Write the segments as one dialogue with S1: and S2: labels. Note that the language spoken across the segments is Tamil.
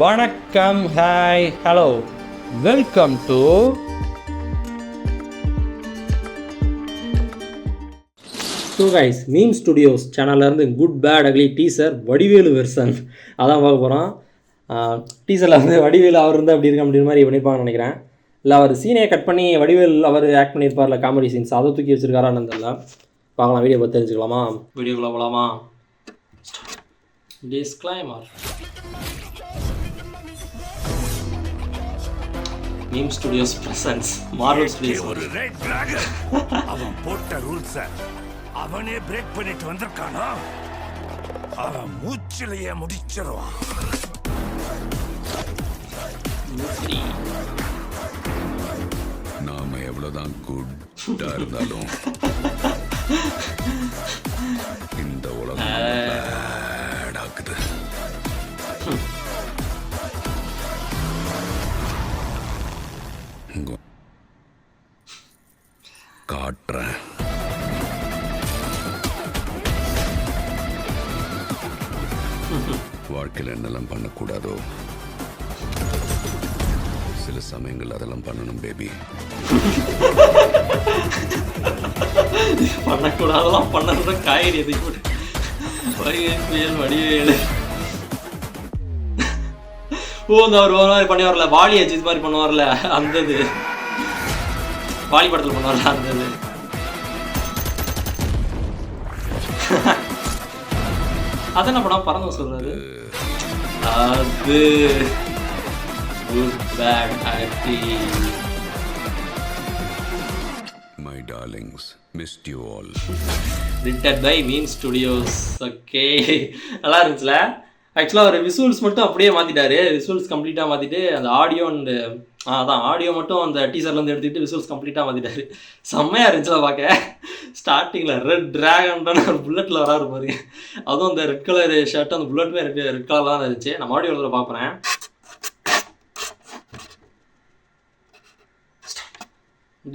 S1: வணக்கம், hi, hello, welcome to guys meme studios சேனல்லேருந்து good bad ugly teaser Vadivelu version அதான் பார்க்க போகிறோம். டீசரில் வந்து வடிவேலு அவர் இருந்தால் அப்படி இருக்கு அப்படின்ற மாதிரி பண்ணியிருப்பாங்கன்னு நினைக்கிறேன். இல்லை அவர் சீனையை கட் பண்ணி வடிவேல் அவர் ஆக்ட் பண்ணியிருப்பார்ல காமெடி சீன்ஸ், அதை தூக்கி வச்சிருக்காரான்னு தெரியல. பார்க்கலாம், வீடியோ பார்த்து தெரிஞ்சுக்கலாமா? வீடியோக்குள்ளே போகலாமா? Disclaimer. Meme studios presents Marvel Studios.
S2: ஒரு ரெட் டிராகன் அவன் போட்ட ரூல்ஸ் அவனே பிரேக் பண்ணிட்டு வந்திருக்கானா? அவன் மூச்சிலேயே முடிச்சிருவான்.
S3: நாம எவ்வளவுதான் குட்டா இருந்தாலும் இந்த உலகம் ஆக்குது. காட்டுறேன். வாழ்க்கையில் என்னெல்லாம் பண்ணக்கூடாதோ சில சமயங்கள் அதெல்லாம் பண்ணணும் பேபி.
S1: பண்ணக்கூடாதெல்லாம் பண்ணது காய்கறி எதை கூட வடிவேலு. ஓ, இந்த அவர் ஒரு மாதிரி பண்ணி வரல, வாலி அஜித் மாதிரி பண்ணுவார்ல, அந்த இது வாலி படத்தில் பண்ணுவார்ல அந்த இது. அதான் படம் பறந்து சொல்றாரு. அது good bad happy.
S3: My darlings, missed you all.
S1: Written by Meme Studios. Okay, நல்லா இருந்துச்சுல. ஆக்சுவலாக ஒரு விசுவல்ஸ் மட்டும் அப்படியே மாற்றிட்டாரு. விசுவல்ஸ் கம்ப்ளீட்டாக மாற்றிட்டு அந்த ஆடியோ அண்டு அதான் ஆடியோ மட்டும் அந்த டீசர்லேருந்து எடுத்துக்கிட்டு விசுவல்ஸ் கம்ப்ளீட்டாக மாற்றிட்டாரு. செம்மையாக இருந்துச்சுல பார்க்க. ஸ்டார்டிங்கில் ரெட் டிராகன்றான ஒரு புல்லட்டில் வராரு பாருங்க. அதுவும் அந்த ரெட் கலர் ஷர்ட் அந்த புல்லட்டுமே ரெட் கலர் தான் இருந்துச்சு. நான் ஆடியோவில் பார்க்குறேன்.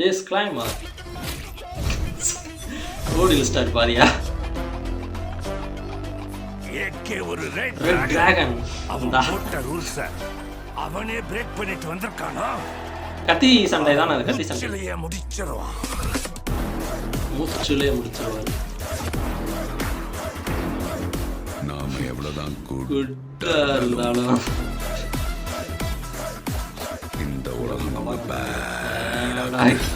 S1: டிஸ்க்ளைமர். ஓடில் ஸ்டார்ட் பாரியா.
S2: ஒரு ரெட்
S1: டிராகன்
S2: அவன் போட்ட ரூல்ஸ் அவனே பிரேக் பண்ணிட்டு வந்திருக்கானா?
S1: கத்தி சண்டை தான் அது. கத்தி சண்டை
S2: மூச்சிலேயே முடிச்சிருவான்.
S1: மூச்சிலேயே முடிச்சிருவாரு.
S3: நாம எவ்வளவுதான்
S1: குட்டா இருந்தாலும்
S3: இந்த உலகம் நம்ம
S1: பேடாக்குது.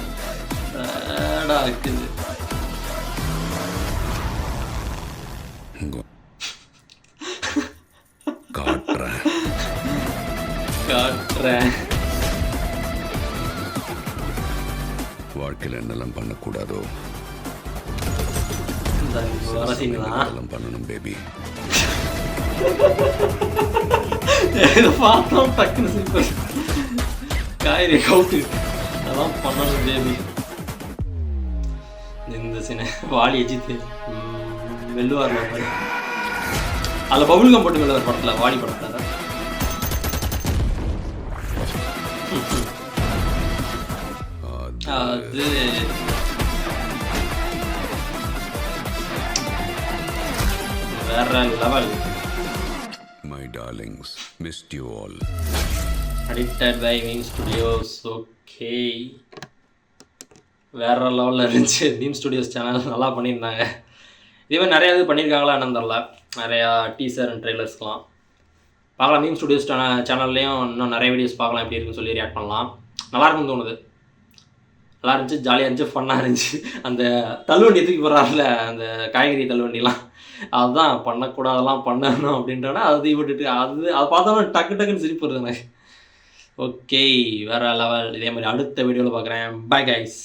S3: காட்டுறேன். வாழ்க்கையில் என்னெல்லாம் பண்ணக்கூடாதோ அதெல்லாம் பண்ணணும் பேபி.
S1: பார்த்தோம் டக்குன்னு சூப்பர் காய்கறி கவுட்டு அதெல்லாம் பண்ணணும் பேபி. இந்த சின்ன வாலி அஜித்து வெள்ளுவார் அதில் பபுல்கம் போட்டு வெள்ளுவார் படத்தில், வாலி படத்தில். அது வேற level.
S3: My darlings, missed you all.
S1: Edited by Meme Studios. Okay, வேற லெவலில் இருந்துச்சு. மீம் ஸ்டுடியோஸ் சேனல் நல்லா பண்ணியிருந்தாங்க. இதே மாதிரி நிறையா இது பண்ணியிருக்காங்களா என்னன்னு தெரில. நிறையா டீசர் அண்ட் ட்ரெய்லர்ஸ்லாம் பார்க்கலாம். மீம் ஸ்டுடியோஸ் சேனல்லையும் இன்னும் நிறைய வீடியோஸ் பார்க்கலாம், எப்படி இருக்குன்னு சொல்லி ரியாக்ட் பண்ணலாம். நல்லாயிருக்குன்னு தோணுது. நல்லா இருந்துச்சு, ஜாலியாக இருந்துச்சு, ஃபன்னாக இருந்துச்சு. அந்த தள்ளுவண்டி தூக்கி போடுறாருல, அந்த காய்கறி தள்ளுவண்டிலாம், அதுதான் பண்ணக்கூடாதெல்லாம் பண்ணணும் அப்படின்றனா அதை விட்டுட்டு அதை பார்த்தோம்னா டக்கு டக்குன்னு சிரிப்பு வருது எனக்கு. ஓகே, வேறு லெவல். இதே மாதிரி அடுத்த வீடியோவில் பார்க்குறேன். Bye guys.